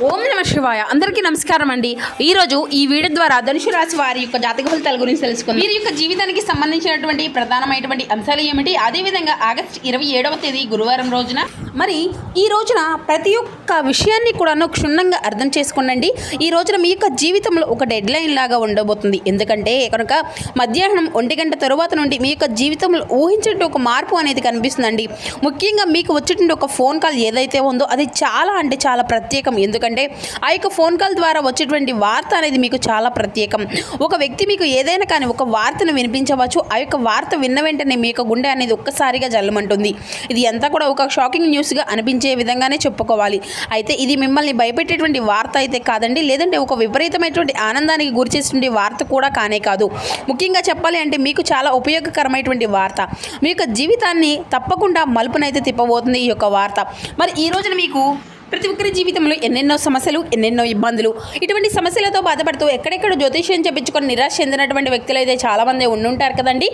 ఓం నమ శివాయ. అందరికీ నమస్కారం అండి. ఈరోజు ఈ వీడియో ద్వారా ధనుసు రాశి వారి యొక్క జాతక ఫలితాల గురించి తెలుసుకుందాం. వీరి యొక్క జీవితానికి సంబంధించినటువంటి ప్రధానమైనటువంటి అంశాలు ఏమిటి, అదేవిధంగా ఆగస్టు 27వ తేదీ గురువారం రోజున మరి ఈ రోజున ప్రతి ఒక్క విషయాన్ని కూడాను క్షుణ్ణంగా అర్థం చేసుకోండి. ఈ రోజున మీ యొక్క జీవితంలో ఒక డెడ్ లైన్ లాగా ఉండబోతుంది. ఎందుకంటే కనుక మధ్యాహ్నం 1 గంట తరువాత నుండి మీ యొక్క జీవితంలో ఊహించేటువంటి ఒక మార్పు అనేది కనిపిస్తుందండి. ముఖ్యంగా మీకు వచ్చేటువంటి ఒక ఫోన్ కాల్ ఏదైతే ఉందో అది చాలా అంటే చాలా ప్రత్యేకం. ఎందుకంటే ఆ యొక్క ఫోన్ కాల్ ద్వారా వచ్చేటువంటి వార్త అనేది మీకు చాలా ప్రత్యేకం. ఒక వ్యక్తి మీకు ఏదైనా కానీ ఒక వార్తను వినిపించవచ్చు. ఆ యొక్క వార్త విన్న వెంటనే మీ యొక్క గుండె అనేది ఒక్కసారిగా జల్లమంటుంది. ఇది అంతా కూడా ఒక షాకింగ్ న్యూస్గా అనిపించే విధంగానే చెప్పుకోవాలి. అయితే ఇది మిమ్మల్ని భయపెట్టేటువంటి వార్త అయితే కాదండి, లేదంటే ఒక విపరీతమైనటువంటి ఆనందానికి గురిచేటువంటి వార్త కూడా కానే కాదు. ముఖ్యంగా చెప్పాలి అంటే మీకు చాలా ఉపయోగకరమైనటువంటి వార్త. మీ యొక్క జీవితాన్ని తప్పకుండా మలుపునైతే తిప్పబోతుంది ఈ యొక్క వార్త. మరి ఈ రోజున మీకు ప్రతి ఒక్కరి జీవితంలో ఎన్నెన్నో సమస్యలు, ఎన్నెన్నో ఇబ్బందులు, ఇటువంటి సమస్యలతో బాధపడుతూ ఎక్కడెక్కడ జ్యోతిష్యం చెప్పించుకొని నిరాశ చెందినటువంటి వ్యక్తులు అయితే చాలామంది ఉండుంటారు కదండి.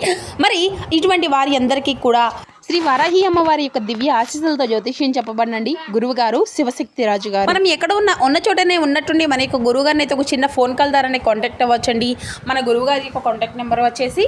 మరి ఇటువంటి వారి అందరికీ కూడా శ్రీ వారాహి అమ్మవారి యొక్క దివ్య ఆశీస్సులతో జ్యోతిష్యం చెప్పబడినండి గురువు గారు శివశక్తి రాజు గారు. మనం ఎక్కడ ఉన్న చోటనే ఉన్నట్టుండి మన యొక్క గురువు గారిని అయితే ఒక చిన్న ఫోన్ కాల్ ద్వారానే కాంటాక్ట్ అవ్వచ్చండి. మన గురువు గారి యొక్క కాంటాక్ట్ నెంబర్ వచ్చేసి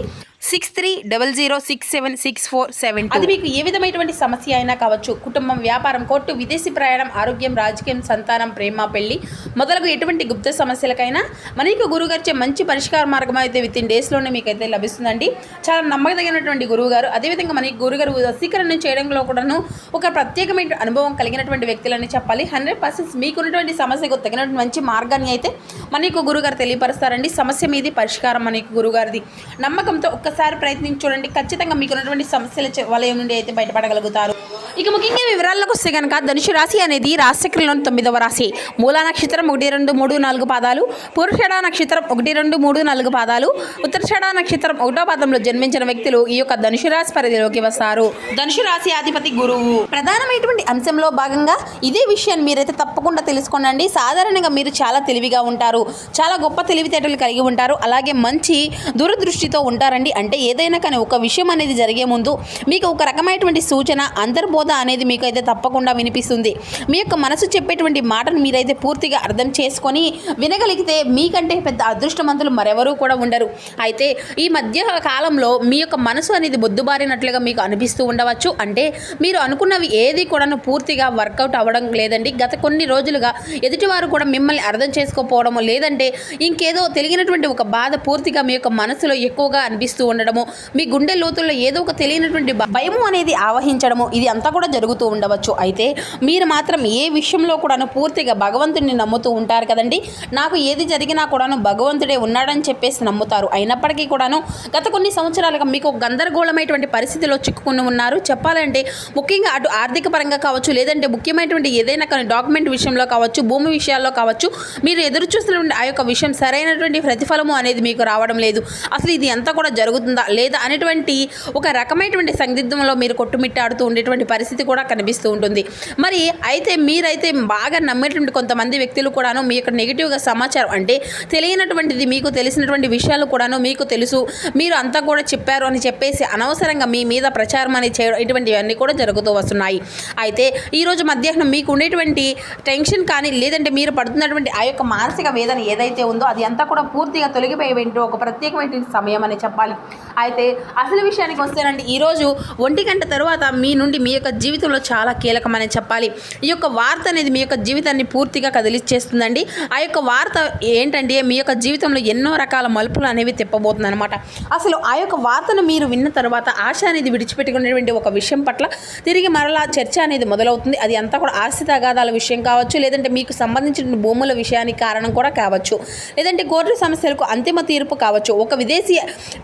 6300676472. అది మీకు ఏ విధమైనటువంటి సమస్య అయినా కావచ్చు, కుటుంబం, వ్యాపారం, కోర్టు, విదేశీ ప్రయాణం, ఆరోగ్యం, రాజకీయం, సంతానం, ప్రేమ, పెళ్లి మొదలగు ఎటువంటి గుప్త సమస్యలకైనా మన యొక్క గురువుగారిచే మంచి పరిష్కార మార్గం అయితే వితిన్ డేస్లోనే మీకైతే లభిస్తుందండి. చాలా నమ్మకదగినటువంటి గురువు గారు. అదేవిధంగా మన గురుగారు వశీకరణ చేయడంలో కూడాను ఒక ప్రత్యేకమైన అనుభవం కలిగినటువంటి వ్యక్తులని చెప్పాలి. 100% మీకున్నటువంటి సమస్యకు తగినటువంటి మంచి మార్గాన్ని అయితే మన యొక్క గురుగారు తెలియపరుస్తారండి. సమస్య మీది పరిష్కారం మన యొక్క గురుగారిది. నమ్మకంతో ఒక్కసారి ప్రయత్నించి చూడండి, ఖచ్చితంగా మీకున్నటువంటి సమస్యల వలయం నుండి అయితే బయటపడగలుగుతారు. ఇక ముఖ్యంగా వివరాల్లోకి వస్తే కనుక ధనుసు రాశి అనేది రాశిచక్రంలోని 9వ రాశి. మూలా నక్షత్రం 1, 2, 3, 4 పాదాలు, పూర్వషాఢ నక్షత్రం 1, 2, 3, 4 పాదాలు, ఉత్తరాషాఢ నక్షత్రం 1వ పాదంలో జన్మించిన వ్యక్తులు ఈ యొక్క ధనుసు రాశి పరిధిలోకి వస్తారు. ధనుసు రాశి అధిపతి గురువు. ప్రధానమైనటువంటి అంశంలో భాగంగా ఇదే విషయాన్ని మీరైతే తప్పకుండా తెలుసుకోండి. సాధారణంగా మీరు చాలా తెలివిగా ఉంటారు, చాలా గొప్ప తెలివితేటలు కలిగి ఉంటారు, అలాగే మంచి దూరదృష్టితో ఉంటారండి. అంటే ఏదైనా కానీ ఒక విషయం అనేది జరిగే ముందు మీకు ఒక రకమైనటువంటి సూచన, అంతర్బోధ అనేది మీకు అయితే తప్పకుండా వినిపిస్తుంది. మీ యొక్క మనసు చెప్పేటువంటి మాటను మీరైతే పూర్తిగా అర్థం చేసుకొని వినగలిగితే మీకంటే పెద్ద అదృష్టవంతులు మరెవరూ కూడా ఉండరు. అయితే ఈ మధ్య కాలంలో మీ యొక్క మనసు అనేది బొద్దుబారినట్లుగా మీకు అనిపిస్తూ ఉండవచ్చు. అంటే మీరు అనుకున్నవి ఏది కూడాను పూర్తిగా వర్కౌట్ అవ్వడం లేదండి. గత కొన్ని రోజులుగా ఎదుటివారు కూడా మిమ్మల్ని అర్థం చేసుకోకపోవడము, లేదంటే ఇంకేదో తెలియనటువంటి ఒక బాధ పూర్తిగా మీ యొక్క మనసులో ఎక్కువగా అనిపిస్తూ ఉండడము, మీ గుండె లోతుల్లో ఏదో ఒక తెలియనటువంటి భయము అనేది ఆవహించడము, ఇది అంతా కూడా జరుగుతూ ఉండవచ్చు. అయితే మీరు మాత్రం ఏ విషయంలో కూడాను పూర్తిగా భగవంతుడిని నమ్ముతూ ఉంటారు కదండి. నాకు ఏది జరిగినా కూడాను భగవంతుడే ఉన్నాడని చెప్పేసి నమ్ముతారు. అయినప్పటికీ కూడాను గత కొన్ని సంవత్సరాలుగా మీకు గందరగోళమైనటువంటి పరిస్థితిలో చిక్కుకుని ఉన్నారు. చెప్పాలంటే ముఖ్యంగా అటు ఆర్థిక పరంగా కావచ్చు, లేదంటే ముఖ్యమైనటువంటి ఏదైనా కానీ డాక్యుమెంట్ విషయంలో కావచ్చు, భూమి విషయాల్లో కావచ్చు, మీరు ఎదురు చూస్తున్నటువంటి ఆ యొక్క విషయం సరైనటువంటి ప్రతిఫలము అనేది మీకు రావడం లేదు. అసలు ఇది అంతా కూడా జరుగుతుందా లేదా అనేటువంటి ఒక రకమైనటువంటి సందిగ్ధంలో మీరు కొట్టుమిట్టాడుతూ ఉండేటువంటి పరిస్థితి కూడా కనిపిస్తూ ఉంటుంది. మరి అయితే మీరైతే బాగా నమ్మేటువంటి కొంతమంది వ్యక్తులు కూడాను మీ యొక్క నెగిటివ్గా సమాచారం, అంటే తెలియనటువంటిది మీకు తెలిసినటువంటి విషయాలు కూడాను మీకు తెలుసు, మీరు అంతా కూడా చెప్పారు అని చెప్పేసి అనవసరంగా మీ మీద ప్రచారం అనేది చేయడం, ఇటువంటివన్నీ కూడా జరుగుతూ వస్తున్నాయి. అయితే ఈరోజు మధ్యాహ్నం మీకు ఉండేటువంటి టెన్షన్ కానీ, లేదంటే మీరు పడుతున్నటువంటి ఆ యొక్క మానసిక వేదన ఏదైతే ఉందో అది అంతా కూడా పూర్తిగా తొలగిపోయేటువంటి ఒక ప్రత్యేకమైన సమయం అని చెప్పాలి. అయితే అసలు విషయానికి వస్తేనండి, ఈరోజు 1 గంట తర్వాత మీ నుండి మీ యొక్క జీవితంలో చాలా కీలకమని చెప్పాలి. ఈ యొక్క వార్త అనేది మీ యొక్క జీవితాన్ని పూర్తిగా కదిలిచ్చేస్తుందండి. ఆ యొక్క వార్త ఏంటంటే మీ యొక్క జీవితంలో ఎన్నో రకాల మలుపులు అనేవి తిప్పబోతుంది అనమాట. అసలు ఆ యొక్క వార్తను మీరు విన్న తర్వాత ఆశ అనేది విడిచిపెట్టుకునేటువంటి ఒక విషయం పట్ల తిరిగి మరలా చర్చ అనేది మొదలవుతుంది. అది అంతా కూడా ఆస్తి తగాదాల విషయం కావచ్చు, లేదంటే మీకు సంబంధించిన భూముల విషయానికి కారణం కూడా కావచ్చు, లేదంటే కోర్టు సమస్యలకు అంతిమ తీర్పు కావచ్చు, ఒక విదేశీ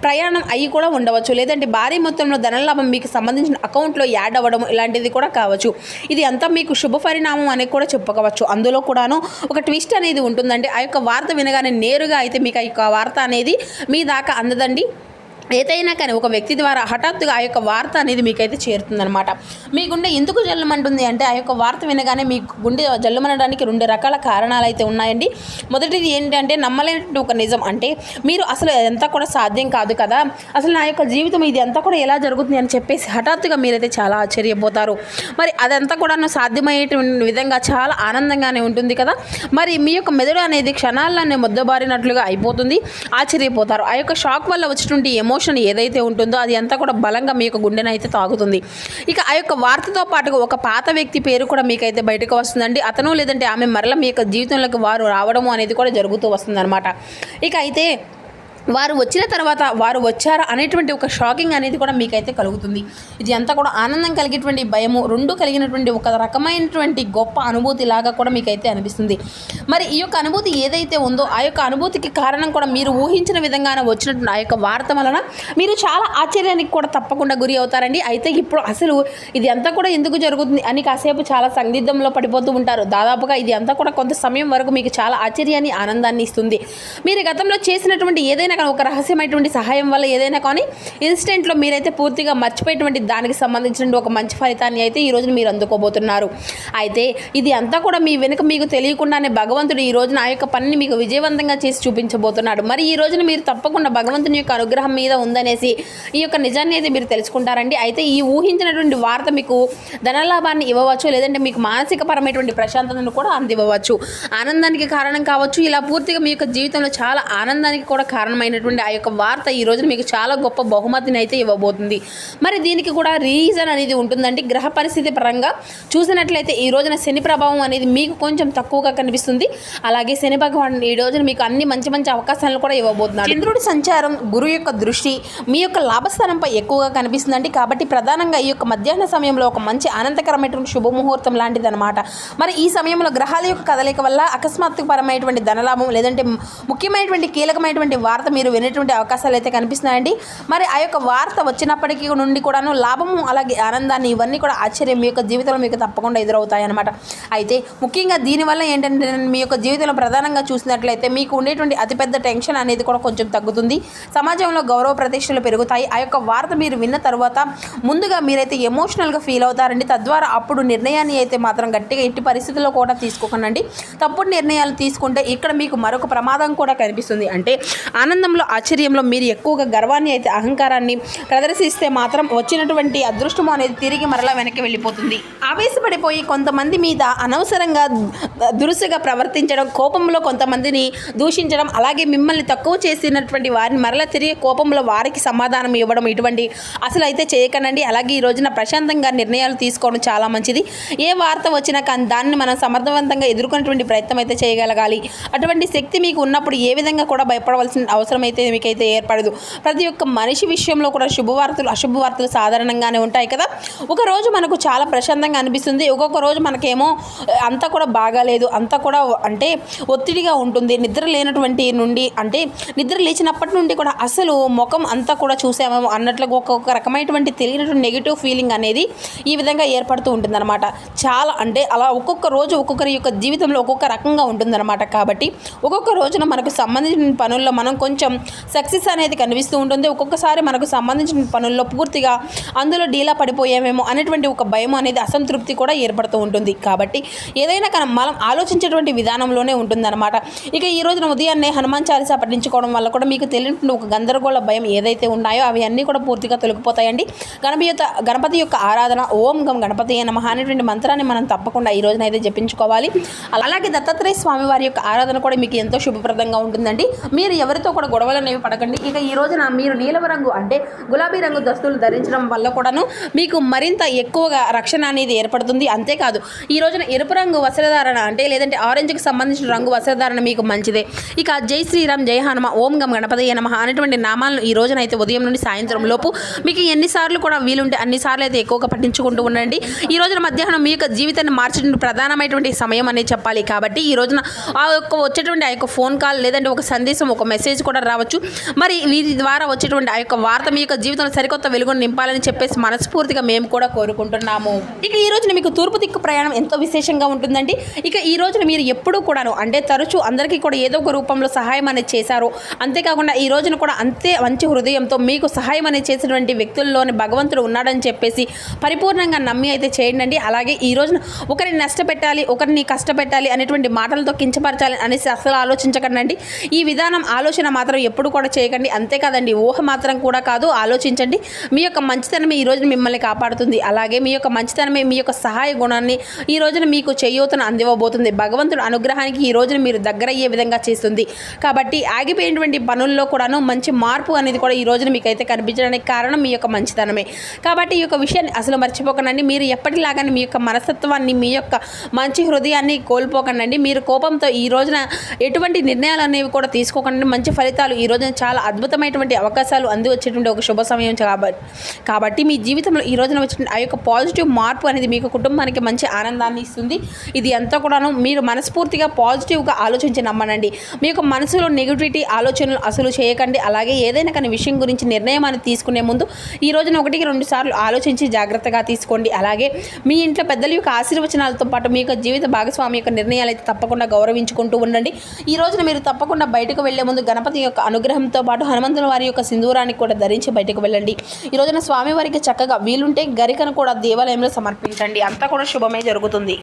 ప్రయాణం అయ్యి కూడా ఉండవచ్చు, లేదంటే భారీ మొత్తంలో ధనలాభం మీకు సంబంధించిన అకౌంట్లో యాడ్ అవ్వడం ఇలాంటిది కూడా కావచ్చు. ఇది అంతా మీకు శుభ పరిణామం అని కూడా చెప్పుకోవచ్చు. అందులో కూడాను ఒక ట్విస్ట్ అనేది ఉంటుందండి. ఆ యొక్క వార్త వినగానే నేరుగా అయితే మీకు ఆ యొక్క వార్త అనేది మీ దాకా అందదండి. ఏదైనా కానీ ఒక వ్యక్తి ద్వారా హఠాత్తుగా ఆ యొక్క వార్త అనేది మీకైతే చేరుతుందనమాట. మీ గుండె ఎందుకు జల్లుమంటుంది అంటే ఆ యొక్క వార్త వినగానే మీ గుండె జల్లుమనడానికి 2 రకాల కారణాలు అయితే ఉన్నాయండి. మొదటిది ఏంటంటే నమ్మలేనటువంటి ఒక నిజం. అంటే మీరు అసలు అదంతా కూడా సాధ్యం కాదు కదా, అసలు నా యొక్క జీవితం ఇది అంతా కూడా ఎలా జరుగుతుంది అని చెప్పేసి హఠాత్తుగా మీరైతే చాలా ఆశ్చర్యపోతారు. మరి అదంతా కూడా సాధ్యమయ్యేటువంటి విధంగా చాలా ఆనందంగానే ఉంటుంది కదా. మరి మీ యొక్క మెదడు అనేది క్షణాల్లోనే ముద్దబారినట్లుగా అయిపోతుంది, ఆశ్చర్యపోతారు. ఆ యొక్క షాక్ వల్ల వచ్చినటువంటి ఎమోషన్ ఏదైతే ఉంటుందో అది అంతా కూడా బలంగా మీ యొక్క గుండెను అయితే తాగుతుంది. ఇక ఆ యొక్క వార్తతో పాటుగా ఒక పాత వ్యక్తి పేరు కూడా మీకైతే బయటకు వస్తుందండి. అతను లేదంటే ఆమె మరల మీ యొక్క జీవితంలోకి వారు రావడము అనేది కూడా జరుగుతూ వస్తుందన్నమాట. ఇక అయితే వారు వచ్చిన తర్వాత వారు వచ్చారా అనేటువంటి ఒక షాకింగ్ అనేది కూడా మీకైతే కలుగుతుంది. ఇది అంతా కూడా ఆనందం కలిగేటువంటి భయము రెండు కలిగినటువంటి ఒక రకమైనటువంటి గొప్ప అనుభూతి లాగా కూడా మీకైతే అనిపిస్తుంది. మరి ఈ యొక్క అనుభూతి ఏదైతే ఉందో ఆ యొక్క అనుభూతికి కారణం కూడా మీరు ఊహించిన విధంగానే వచ్చినటువంటి ఆ యొక్క వార్త వలన మీరు చాలా ఆశ్చర్యానికి కూడా తప్పకుండా గురి అవుతారండి. అయితే ఇప్పుడు అసలు ఇది అంతా కూడా ఎందుకు జరుగుతుంది అని కాసేపు చాలా సందిగ్ధంలో పడిపోతూ ఉంటారు. దాదాపుగా ఇది అంతా కూడా కొంత సమయం వరకు మీకు చాలా ఆశ్చర్యాన్ని ఆనందాన్ని ఇస్తుంది. మీరు గతంలో చేసినటువంటి ఏదైనా కానీ ఒక రహస్యమైనటువంటి సహాయం వల్ల ఏదైనా కానీ ఇన్స్టెంట్లో మీరైతే పూర్తిగా మర్చిపోయేటువంటి దానికి సంబంధించిన ఒక మంచి ఫలితాన్ని అయితే ఈ రోజున మీరు అందుకోబోతున్నారు. అయితే ఇది అంతా కూడా మీ వెనుక మీకు తెలియకుండానే భగవంతుడు ఈ రోజున ఆ యొక్క పనిని మీకు విజయవంతంగా చేసి చూపించబోతున్నాడు. మరి ఈ రోజున మీరు తప్పకుండా భగవంతుని యొక్క అనుగ్రహం మీద ఉందనేసి ఈ యొక్క నిజాన్ని అయితే మీరు తెలుసుకుంటారండి. అయితే ఈ ఊహించినటువంటి వార్త మీకు ధనలాభాన్ని ఇవ్వవచ్చు, లేదంటే మీకు మానసికపరమైనటువంటి ప్రశాంతతను కూడా అందివ్వచ్చు, ఆనందానికి కారణం కావచ్చు. ఇలా పూర్తిగా మీ యొక్క జీవితంలో చాలా ఆనందానికి కూడా కారణమైనటువంటి ఆ యొక్క వార్త ఈ రోజున మీకు చాలా గొప్ప బహుమతిని అయితే ఇవ్వబోతుంది. మరి దీనికి కూడా రీజన్ అనేది ఉంటుందండి. గ్రహ పరిస్థితి పరంగా చూసినట్లయితే ఈ రోజున శని ప్రభావం అనేది మీకు కొంచెం తక్కువగా కనిపిస్తుంది. అలాగే శని భగవానుడు ఈ రోజున మీకు అన్ని మంచి మంచి అవకాశాలను కూడా ఇవ్వబోతున్నాడు. చంద్రుడి సంచారం, గురువు యొక్క దృష్టి మీ యొక్క లాభస్థానంపై ఎక్కువగా కనిపిస్తుందండి. కాబట్టి ప్రధానంగా ఈ యొక్క మధ్యాహ్న సమయంలో ఒక మంచి ఆనందకరమైనటువంటి శుభముహూర్తం లాంటిది అనమాట. మరి ఈ సమయంలో గ్రహాల యొక్క కదలిక వల్ల అకస్మాత్తుపరమైనటువంటి ధనలాభం లేదంటే ముఖ్యమైనటువంటి కీలకమైనటువంటి వార్త మీరు వినేటువంటి అవకాశాలు అయితే కనిపిస్తున్నాయండి. మరి ఆ యొక్క వార్త వచ్చినప్పటికీ నుండి కూడాను లాభము అలాగే ఆనందాన్ని ఇవన్నీ కూడా ఆశ్చర్యం మీ యొక్క జీవితంలో మీకు తప్పకుండా ఎదురవుతాయి అన్నమాట. అయితే ముఖ్యంగా దీనివల్ల ఏంటంటే మీ యొక్క జీవితంలో ప్రధానంగా చూసినట్లయితే మీకు ఉండేటువంటి అతిపెద్ద టెన్షన్ అనేది కూడా కొంచెం తగ్గుతుంది. సమాజంలో గౌరవ ప్రతిష్టలు పెరుగుతాయి. ఆ యొక్క వార్త మీరు విన్న తర్వాత ముందుగా మీరైతే ఎమోషనల్గా ఫీల్ అవుతారండి. తద్వారా అప్పుడు నిర్ణయాన్ని అయితే మాత్రం గట్టిగా ఎట్టి పరిస్థితుల్లో కూడా తీసుకోకండి. తప్పుడు నిర్ణయాలు తీసుకుంటే ఇక్కడ మీకు మరొక ప్రమాదం కూడా కనిపిస్తుంది. అంటే ఆనందంలో ఆశ్చర్యంలో మీరు ఎక్కువగా గర్వాన్ని అయితే అహంకారాన్ని ప్రదర్శిస్తే మాత్రం వచ్చినటువంటి అదృష్టము అనేది తిరిగి మరలా వెనక్కి వెళ్ళిపోతుంది. ఆవేశపడిపోయి కొంతమంది మీద అనవసరంగా దురుసుగా ప్రవర్తించడం, కోపంలో కొంతమందిని దూషించడం, అలాగే మిమ్మల్ని తక్కువ చేసినటువంటి వారిని మరలా తిరిగి కోపంలో వారికి సమాధానం ఇవ్వడం ఇటువంటి అసలు అయితే చేయకండి. అలాగే ఈ రోజున ప్రశాంతంగా నిర్ణయాలు తీసుకోవడం చాలా మంచిది. ఏ వార్త వచ్చినా కానీ దాన్ని మనం సమర్థవంతంగా ఎదుర్కొనేటువంటి ప్రయత్నం అయితే చేయగలగాలి. అటువంటి శక్తి మీకు ఉన్నప్పుడు ఏ విధంగా కూడా భయపడవలసిన అవసరం అయితే మీకైతే ఏర్పడదు. ప్రతి ఒక్క మనిషి విషయంలో కూడా శుభవార్తలు అశుభవార్తలు సాధారణంగానే ఉంటాయి కదా. ఒక రోజు మనకు చాలా ప్రశాంతంగా అనిపిస్తుంది, ఒక్కొక్క రోజు మనకేమో అంతా కూడా బాగాలేదు, అంతా కూడా అంటే ఒత్తిడిగా ఉంటుంది. నిద్ర లేనటువంటి నుండి అంటే నిద్ర లేచినప్పటి నుండి కూడా అసలు ముఖం అంతా కూడా చూసామేమో అన్నట్లుగా ఒక్కొక్క రకమైనటువంటి తెలియనటువంటి నెగిటివ్ ఫీలింగ్ అనేది ఈ విధంగా ఏర్పడుతూ ఉంటుందన్నమాట. చాలా అంటే అలా ఒక్కొక్క రోజు ఒక్కొక్కరి యొక్క జీవితంలో ఒక్కొక్క రకంగా ఉంటుందన్నమాట. కాబట్టి ఒక్కొక్క రోజున మనకు సంబంధించిన పనుల్లో మనం కొంచెం సక్సెస్ అనేది కనిపిస్తూ ఉంటుంది. ఒక్కొక్కసారి మనకు సంబంధించిన పనుల్లో పూర్తిగా అందులో డీలా పడిపోయామేమో అనేటువంటి ఒక భయం అనేది అసంతృప్తి కూడా ఏర్పడుతూ ఉంటుంది. కాబట్టి ఏదైనా కానీ మనం ఆలోచించేటువంటి విధానంలోనే ఉంటుందన్నమాట. ఇక ఈ రోజున ఉదయాన్నే హనుమాన్ చాలీసా పఠించుకోవడం వల్ల కూడా మీకు తెలియని ఒక గందరగోళ భయం ఏదైతే ఉన్నాయో అవి అన్నీ కూడా పూర్తిగా తొలగిపోతాయండి. గణపతి యొక్క ఆరాధన ఓం గం గణపతి నమః అనేటువంటి మంత్రాన్ని మనం తప్పకుండా ఈ రోజున అయితే జపించుకోవాలి. అలాగే దత్తాత్రేయ స్వామి వారి యొక్క ఆరాధన కూడా మీకు ఎంతో శుభప్రదంగా ఉంటుందండి. మీరు ఎవరితో కూడా గొడవలు అనేవి పడకండి. ఇక ఈ రోజున మీరు నీలవ రంగు అంటే గులాబీ రంగు దుస్తులు ధరించడం వల్ల కూడాను మీకు మరింత ఎక్కువగా రక్షణ అనేది ఏర్పడుతుంది. అంతేకాదు ఈ రోజున ఎరుపు రంగు వస్త్రధారణ అంటే లేదంటే ఆరెంజ్కి సంబంధించిన రంగు వస్త్రధారణ మీకు మంచిదే. ఇక జై శ్రీరామ్ జై హనుమ ఓం గం గణపతి నమః అనేటువంటి నామాలను ఈ రోజున అయితే ఉదయం నుండి సాయంత్రం లోపు మీకు ఎన్నిసార్లు కూడా వీలుంటే అన్నిసార్లు అయితే ఎక్కువగా పఠించుకుంటూ ఉండండి. ఈ రోజున మధ్యాహ్నం మీ యొక్క జీవితాన్ని మార్చడం ప్రధానమైనటువంటి సమయం అనేది చెప్పాలి. కాబట్టి ఈ రోజున ఆ యొక్క వచ్చేటువంటి ఆ యొక్క ఫోన్ కాల్ లేదంటే ఒక సందేశం ఒక మెసేజ్ కూడా కూడా రావచ్చు. మరి వీరి ద్వారా వచ్చేటువంటి ఆ యొక్క వార్త మీ యొక్క జీవితంలో సరికొత్త వెలుగును నింపాలని చెప్పేసి మనస్ఫూర్తిగా మేము కూడా కోరుకుంటున్నాము. ఇక ఈ రోజున మీకు తూర్పు దిక్కు ప్రయాణం ఎంతో విశేషంగా ఉంటుందండి. ఇక ఈ రోజున మీరు ఎప్పుడూ కూడాను అంటే తరచూ అందరికీ కూడా ఏదో ఒక రూపంలో సహాయం అనేది చేశారు. అంతేకాకుండా ఈ రోజున కూడా అంతే మంచి హృదయంతో మీకు సహాయం అనేది చేసినటువంటి వ్యక్తుల్లోని భగవంతుడు ఉన్నాడని చెప్పేసి పరిపూర్ణంగా నమ్మి అయితే చేయండి. అలాగే ఈ రోజున ఒకరిని నష్టపెట్టాలి, ఒకరిని కష్టపెట్టాలి అనేటువంటి మాటలతో కించపరచాలి అనేసి అసలు ఆలోచించకండి. ఈ విధానం ఆలోచన మాత్రం ఎప్పుడు కూడా చేయకండి. అంతేకాదండి, ఊహ మాత్రం కూడా కాదు, ఆలోచించండి. మీ యొక్క మంచితనమే ఈ రోజున మిమ్మల్ని కాపాడుతుంది. అలాగే మీ యొక్క మంచితనమే మీ యొక్క సహాయ గుణాన్ని ఈ రోజున మీకు చేయూతను అందివ్వబోతుంది. భగవంతుడు అనుగ్రహానికి ఈ రోజున మీరు దగ్గరయ్యే విధంగా చేస్తుంది. కాబట్టి ఆగిపోయినటువంటి పనుల్లో కూడాను మంచి మార్పు అనేది కూడా ఈ రోజున మీకైతే కనిపించడానికి కారణం మీ యొక్క మంచితనమే. కాబట్టి ఈ యొక్క విషయాన్ని అసలు మర్చిపోకండి. మీరు ఎప్పటిలాగానే మీ యొక్క మనస్తత్వాన్ని, మీ యొక్క మంచి హృదయాన్ని కోల్పోకండి. మీరు కోపంతో ఈ రోజున ఎటువంటి నిర్ణయాలు అనేవి కూడా తీసుకోకండి. మంచి ఫలితాలు ఈ రోజున చాలా అద్భుతమైనటువంటి అవకాశాలు అంది వచ్చేటువంటి ఒక శుభ సమయం కాబట్టి మీ జీవితంలో ఈ రోజున వచ్చిన ఆ యొక్క పాజిటివ్ మార్పు అనేది మీకు కుటుంబానికి మంచి ఆనందాన్ని ఇస్తుంది. ఇది అంతా కూడాను మీరు మనస్ఫూర్తిగా పాజిటివ్గా ఆలోచించి నమ్మనండి. మీ యొక్క మనసులో నెగిటివిటీ ఆలోచనలు అసలు చేయకండి. అలాగే ఏదైనా కానీ విషయం గురించి నిర్ణయం అనేది తీసుకునే ముందు ఈ రోజున 1-2 సార్లు ఆలోచించి జాగ్రత్తగా తీసుకోండి. అలాగే మీ ఇంట్లో పెద్దల యొక్క ఆశీర్వచనాలతో పాటు మీ యొక్క జీవిత భాగస్వామి యొక్క నిర్ణయాలు అయితే తప్పకుండా గౌరవించుకుంటూ ఉండండి. ఈ రోజున మీరు తప్పకుండా బయటకు వెళ్లే ముందు గణపతి యొక్క అనుగ్రహంతో పాటు హనుమంతుల వారి యొక్క సింధూరాన్ని కూడా ధరించి బయటకు వెళ్ళండి. ఈ రోజున స్వామివారికి చక్కగా వీలుంటే గరికను కూడా దేవాలయంలో సమర్పించండి. అంతా కూడా శుభమే జరుగుతుంది.